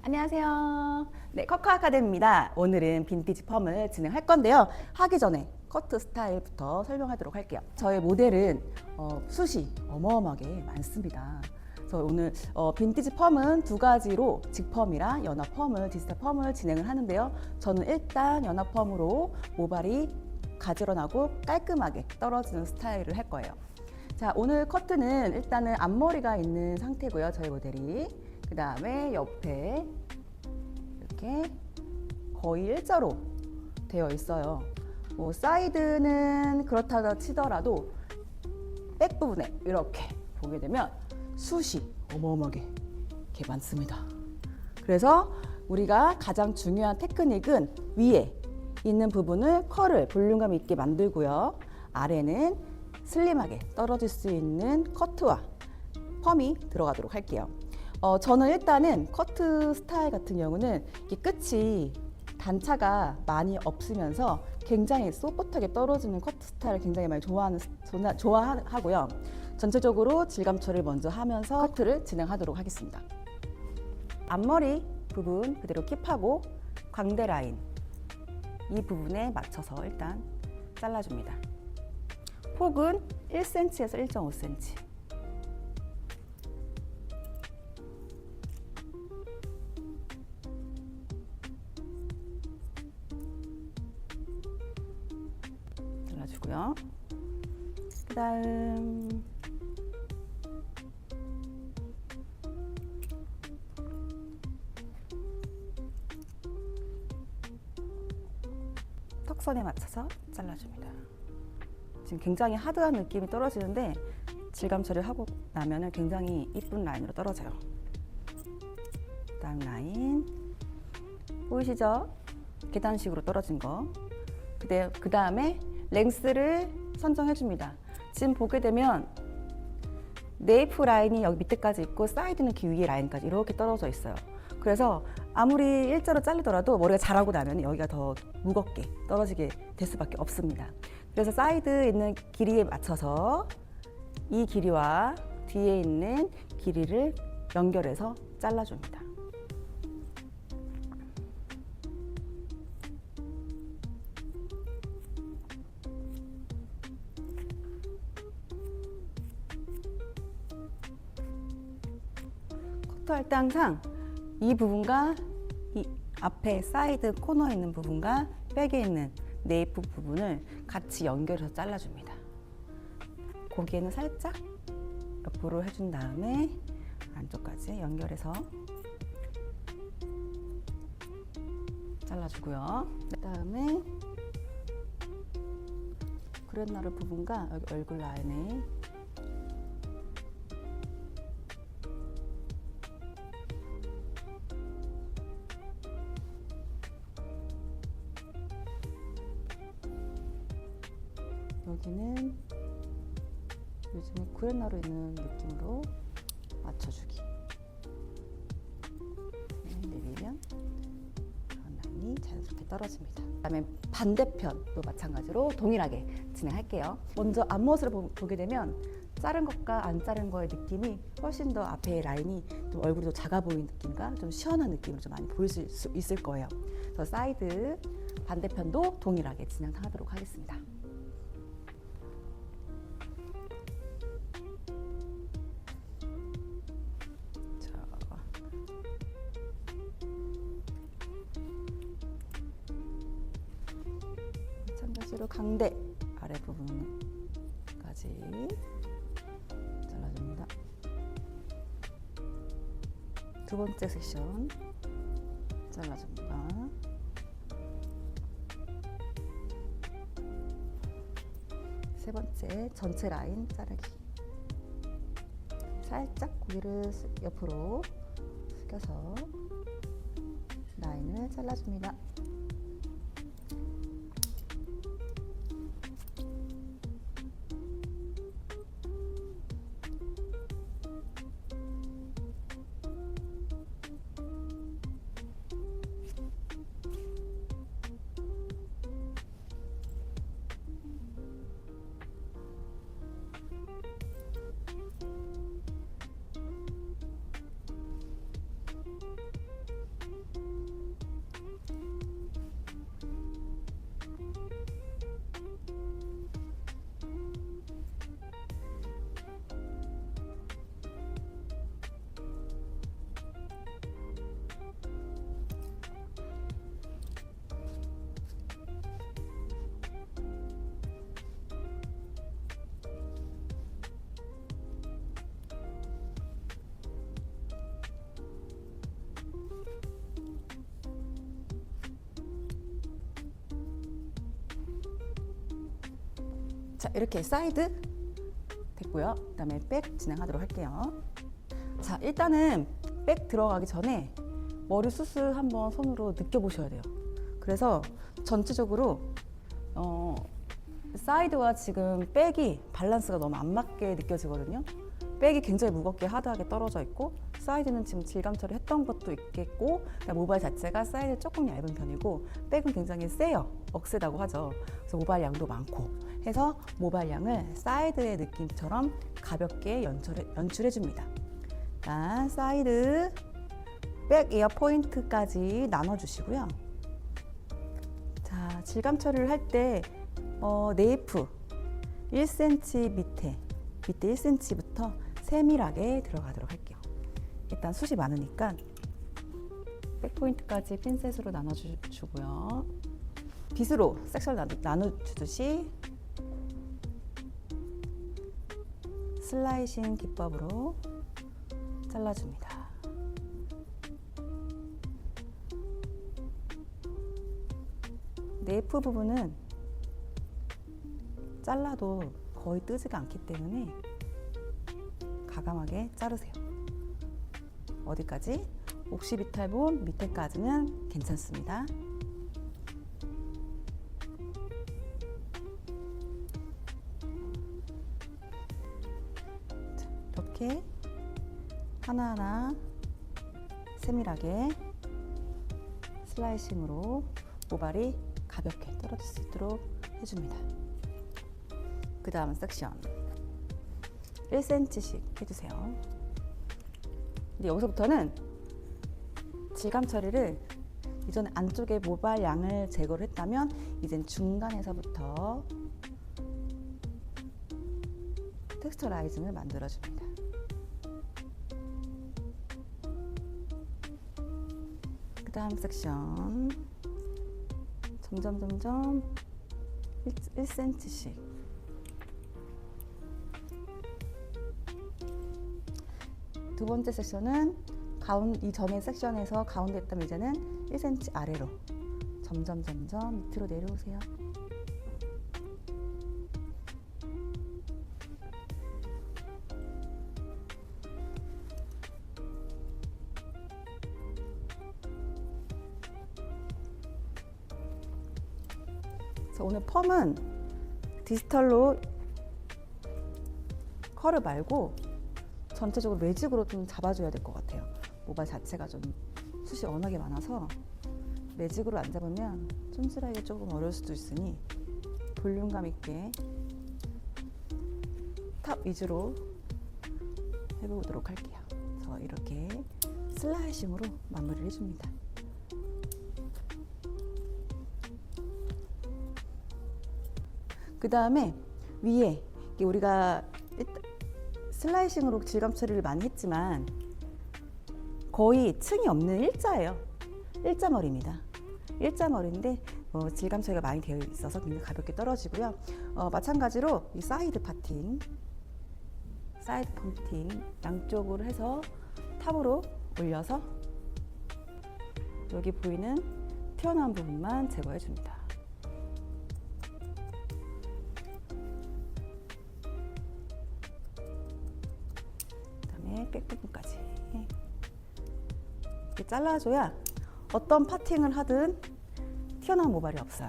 안녕하세요. 네, 커커 아카데미입니다. 오늘은 빈티지 펌을 진행할 건데요. 하기 전에 커트 스타일부터 설명하도록 할게요. 저의 모델은 숱이 어마어마하게 많습니다. 그래서 오늘 빈티지 펌은 두 가지로 직펌이랑 연합 펌을, 디지털 펌을 진행을 하는데요. 저는 일단 연합 펌으로 모발이 가지런하고 깔끔하게 떨어지는 스타일을 할 거예요. 자, 오늘 커트는 일단은 앞머리가 있는 상태고요. 저희 모델이. 그 다음에 옆에 이렇게 거의 일자로 되어 있어요. 뭐 사이드는 그렇다 치더라도 백 부분에 이렇게 보게 되면 숱이 어마어마하게 이렇게 많습니다. 그래서 우리가 가장 중요한 테크닉은 위에 있는 부분을 컬을 볼륨감 있게 만들고요. 아래는 슬림하게 떨어질 수 있는 커트와 펌이 들어가도록 할게요. 저는 일단은 커트 스타일 같은 경우는 이 끝이 단차가 많이 없으면서 굉장히 소프트하게 떨어지는 커트 스타일을 굉장히 많이 좋아하고요. 전체적으로 질감 처리를 먼저 하면서 커트를 진행하도록 하겠습니다. 앞머리 부분 그대로 킵하고 광대 라인 이 부분에 맞춰서 일단 잘라줍니다. 폭은 1cm에서 1.5cm. 잘라주고요. 그 다음 턱선에 맞춰서 잘라줍니다. 지금 굉장히 하드한 느낌이 떨어지는데 질감 처리를 하고 나면 굉장히 이쁜 라인으로 떨어져요. 다음 라인 보이시죠? 계단식으로 떨어진 거. 그 다음에 랭스를 선정해 줍니다. 지금 보게 되면 네이프 라인이 여기 밑에까지 있고 사이드는 그 위에 라인까지 이렇게 떨어져 있어요. 그래서 아무리 일자로 자르더라도 머리가 자라고 나면 여기가 더 무겁게 떨어지게 될 수밖에 없습니다. 그래서 사이드에 있는 길이에 맞춰서 이 길이와 뒤에 있는 길이를 연결해서 잘라줍니다. 커트할 때 항상 이 부분과 이 앞에 사이드 코너에 있는 부분과 백에 있는 네이프 부분을 같이 연결해서 잘라줍니다. 고기에는 살짝 옆으로 해준 다음에 안쪽까지 연결해서 잘라주고요. 그 다음에 그랜나루 부분과 여기 얼굴 라인에 여기는 요즘에 그랜나루 있는 느낌으로 맞춰주기. 내리면 그런 라인이 자연스럽게 떨어집니다. 그다음에 반대편도 마찬가지로 동일하게 진행할게요. 먼저 앞모습을 보게 되면 자른 것과 안 자른 거의 느낌이 훨씬 더 앞에 라인이 좀 얼굴이 더 작아 보이는 느낌과 좀 시원한 느낌을 좀 많이 보일 수 있을 거예요. 그래서 사이드 반대편도 동일하게 진행하도록 하겠습니다. 마찬가지로 광대 아래 부분까지 잘라줍니다. 두 번째 섹션 잘라줍니다. 세 번째 전체 라인 자르기. 살짝 고개를 옆으로 숙여서 라인을 잘라줍니다. 자, 이렇게 사이드 됐고요. 그다음에 백 진행하도록 할게요. 자, 일단은 백 들어가기 전에 머리 숱을 한번 손으로 느껴보셔야 돼요. 그래서 전체적으로 사이드와 지금 백이 밸런스가 너무 안 맞게 느껴지거든요. 백이 굉장히 무겁게 하드하게 떨어져 있고, 사이드는 지금 질감 처리했던 것도 있겠고, 모발 자체가 사이드 조금 얇은 편이고, 백은 굉장히 세요. 억세다고 하죠. 그래서 모발량도 많고 해서 모발량을 사이드의 느낌처럼 가볍게 연출해 줍니다. 자, 사이드 백 이어 포인트까지 나눠 주시고요. 자, 질감 처리를 할 때 네이프 1cm 밑에 1cm부터 세밀하게 들어가도록 할게요. 일단 숱이 많으니까 백 포인트까지 핀셋으로 나눠주고요. 빗으로 섹션 나눠주듯이 슬라이싱 기법으로 잘라줍니다. 네이프 부분은 잘라도 거의 뜨지가 않기 때문에 가감하게 자르세요. 어디까지? 옥시비탈본 밑에까지는 괜찮습니다. 자, 이렇게 하나하나 세밀하게 슬라이싱으로 모발이 가볍게 떨어질 수 있도록 해줍니다. 그 다음 섹션 1cm씩 해주세요. 근데 여기서부터는 질감 처리를 이전에 안쪽에 모발 양을 제거를 했다면 이젠 중간에서부터 텍스처라이징을 만들어줍니다. 그 다음 섹션 점점 1cm씩 두 번째 섹션은 이전의 섹션에서 가운데 했다면 이제는 1cm 아래로 점점 밑으로 내려오세요. 오늘 펌은 디지털로 컬을 말고 전체적으로 매직으로 좀 잡아줘야 될 것 같아요. 모발 자체가 좀 숱이 워낙에 많아서 매직으로 안 잡으면 촌스라이기 조금 어려울 수도 있으니 볼륨감 있게 탑 위주로 해보도록 할게요. 그래서 이렇게 슬라이싱으로 마무리를 해줍니다. 그 다음에 위에 우리가 슬라이싱으로 질감 처리를 많이 했지만 거의 층이 없는 일자예요. 일자머리입니다. 일자머리인데 질감 처리가 많이 되어 있어서 굉장히 가볍게 떨어지고요. 마찬가지로 이 사이드 펌팅 양쪽으로 해서 탑으로 올려서 여기 보이는 튀어나온 부분만 제거해 줍니다. 백 부분까지 이렇게 잘라줘야 어떤 파팅을 하든 튀어나온 모발이 없어요.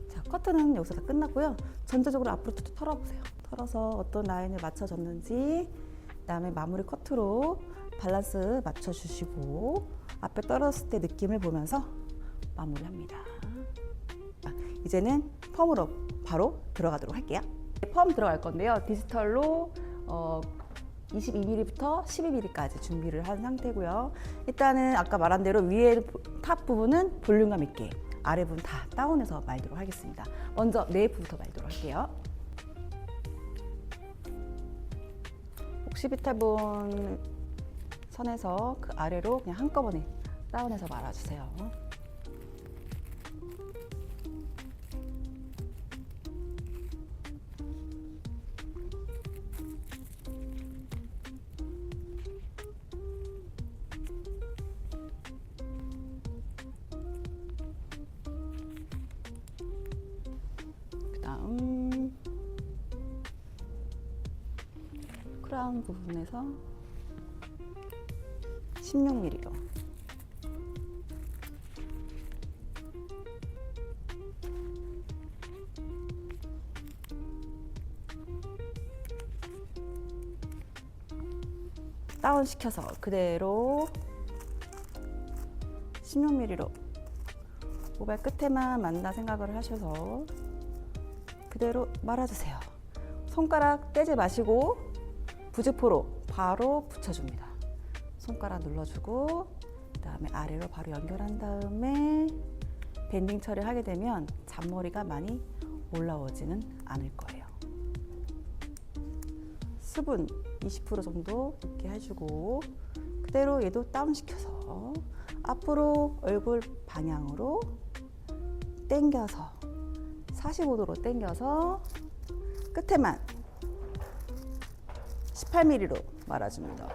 자, 커트는 여기서 다 끝났고요. 전체적으로 앞으로 툭툭 털어보세요. 털어서 어떤 라인을 맞춰줬는지, 그다음에 마무리 커트로 밸런스 맞춰주시고 앞에 떨어졌을 때 느낌을 보면서 마무리합니다. 이제는 펌으로 바로 들어가도록 할게요. 펌 들어갈 건데요. 디지털로 22mm부터 12mm까지 준비를 한 상태고요. 일단은 아까 말한 대로 위에 탑 부분은 볼륨감 있게, 아래 부분 다 다운해서 말도록 하겠습니다. 먼저 네이프부터 말도록 할게요. 옥시비탈본 선에서 그 아래로 그냥 한꺼번에 다운해서 말아주세요. 다음 크라운 부분에서 16mm로 다운시켜서 그대로 16mm로 모발 끝에만 만나 생각을 하셔서 그대로 말아주세요. 손가락 떼지 마시고 부직포로 바로 붙여줍니다. 손가락 눌러주고 그 다음에 아래로 바로 연결한 다음에 밴딩 처리하게 되면 잔머리가 많이 올라오지는 않을 거예요. 수분 20% 정도 있게 해주고 그대로 얘도 다운시켜서 앞으로 얼굴 방향으로 당겨서 45도로 당겨서 끝에만 18mm로 말아줍니다.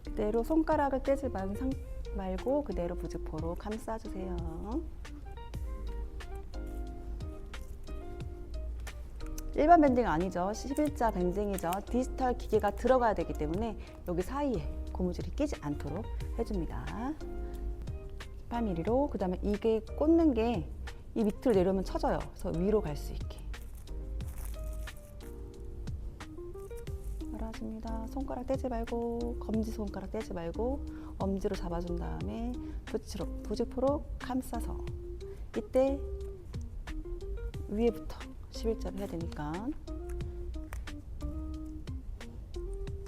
그대로 손가락을 떼지 말고 그대로 부직포로 감싸주세요. 일반 밴딩 아니죠. 11자 밴딩이죠. 디지털 기계가 들어가야 되기 때문에 여기 사이에 고무줄이 끼지 않도록 해줍니다. 18mm로 그 다음에 이게 꽂는 게 이 밑으로 내려오면 쳐져요. 그래서 위로 갈 수 있게 말아줍니다. 손가락 떼지 말고 검지 손가락 떼지 말고 엄지로 잡아준 다음에 부직포로 감싸서 이때 위에부터 11자로 해야 되니까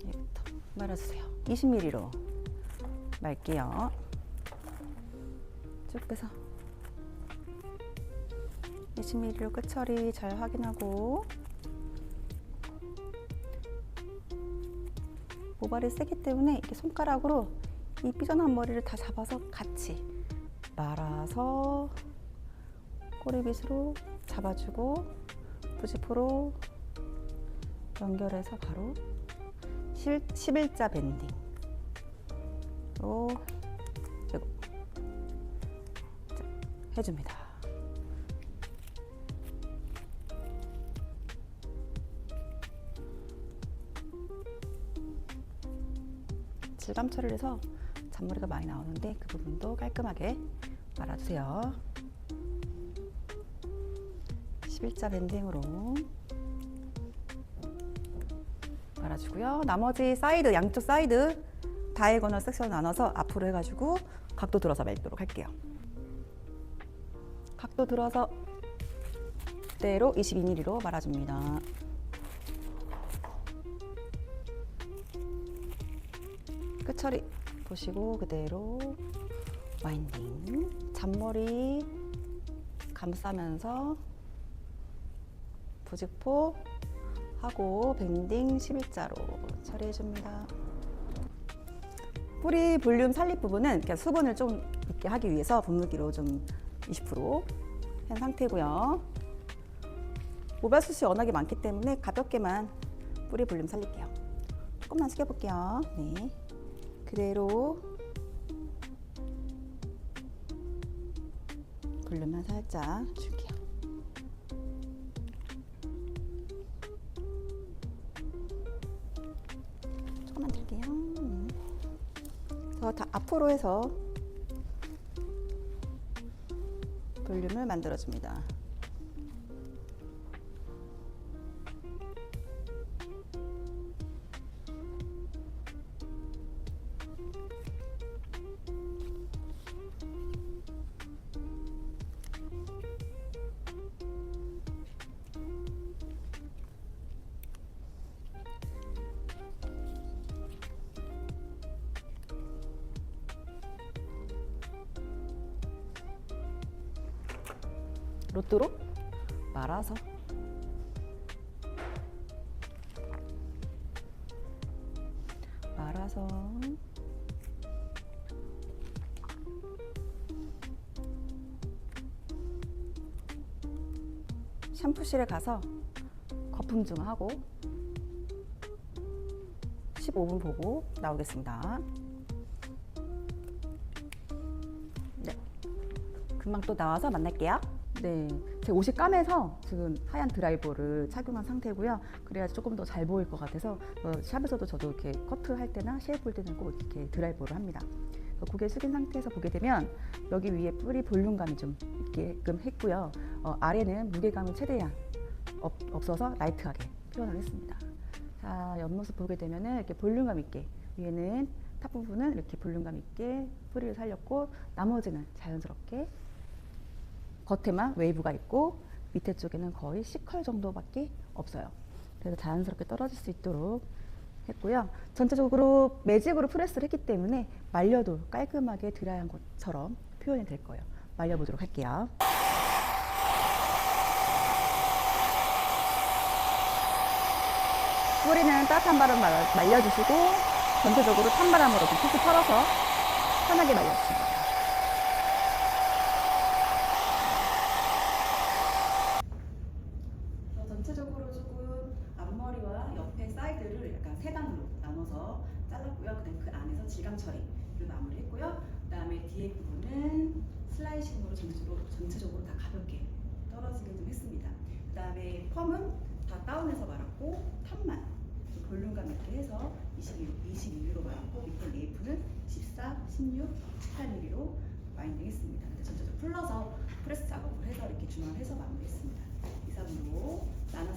얘부터 말아주세요. 20mm로 말게요. 쭉 빼서 20mm로 끝처리 잘 확인하고 모발이 세기 때문에 이렇게 손가락으로 이 삐져나온 머리를 다 잡아서 같이 말아서 꼬리빗으로 잡아주고 부직포로 연결해서 바로 11자 밴딩으로 해줍니다. 질감 처리를 해서 잔머리가 많이 나오는데 그 부분도 깔끔하게 말아주세요. 11자 밴딩으로 말아주고요. 나머지 사이드, 양쪽 사이드 다이애고널 섹션 나눠서 앞으로 해가지고 각도 들어서 말도록 할게요. 각도 들어서 그대로 22mm로 말아줍니다. 끝처리 보시고 그대로 와인딩 잔머리 감싸면서 부직포 하고 밴딩 11자로 처리해줍니다. 뿌리 볼륨 살립 부분은 그냥 수분을 좀 있게 하기 위해서 분무기로 좀 20%한 상태고요. 모발숱이 워낙에 많기 때문에 가볍게만 뿌리 볼륨 살릴게요. 조금만 숙여볼게요. 네, 그대로 볼륨만 살짝 줄게요. 조금만 들게요. 더 앞으로 해서 볼륨을 만들어줍니다. 로또로 말아서 샴푸실에 가서 거품 좀 하고 15분 보고 나오겠습니다. 네, 금방 또 나와서 만날게요. 네, 제 옷이 까매서 지금 하얀 드라이버를 착용한 상태고요. 그래야 조금 더 잘 보일 것 같아서 샵에서도 저도 이렇게 커트할 때나 쉐입 볼 때는 꼭 이렇게 드라이버를 합니다. 고개 숙인 상태에서 보게 되면 여기 위에 뿌리 볼륨감이 좀 있게끔 했고요. 아래는 무게감이 최대한 없어서 라이트하게 표현을 했습니다. 자, 옆모습 보게 되면은 이렇게 볼륨감 있게 위에는 탑 부분은 이렇게 볼륨감 있게 뿌리를 살렸고 나머지는 자연스럽게 겉에만 웨이브가 있고 밑에 쪽에는 거의 C컬 정도밖에 없어요. 그래서 자연스럽게 떨어질 수 있도록 했고요. 전체적으로 매직으로 프레스를 했기 때문에 말려도 깔끔하게 드라이한 것처럼 표현이 될 거예요. 말려보도록 할게요. 뿌리는 따뜻한 바람 말려주시고 전체적으로 찬바람으로 좀 툭툭 털어서 편하게 말려주시면 돼요. 전체적으로 조금 앞머리와 옆에 사이드를 약간 세 단으로 나눠서 잘랐고요. 그다음에 그 안에서 질감 처리를 마무리했고요. 그다음에 뒤에 부분은 슬라이싱으로 전체적으로 다 가볍게 떨어지게 좀 했습니다. 그다음에 펌은 다 다운해서 말았고 탑만 볼륨감 있게 해서 22mm로 말았고 밑에 레이프는 14, 16, 18mm로 와인딩했습니다. 근데 전체적으로 풀러서 프레스 작업을 해서 이렇게 중앙을 해서 마무리했습니다. 이상으로 나눠서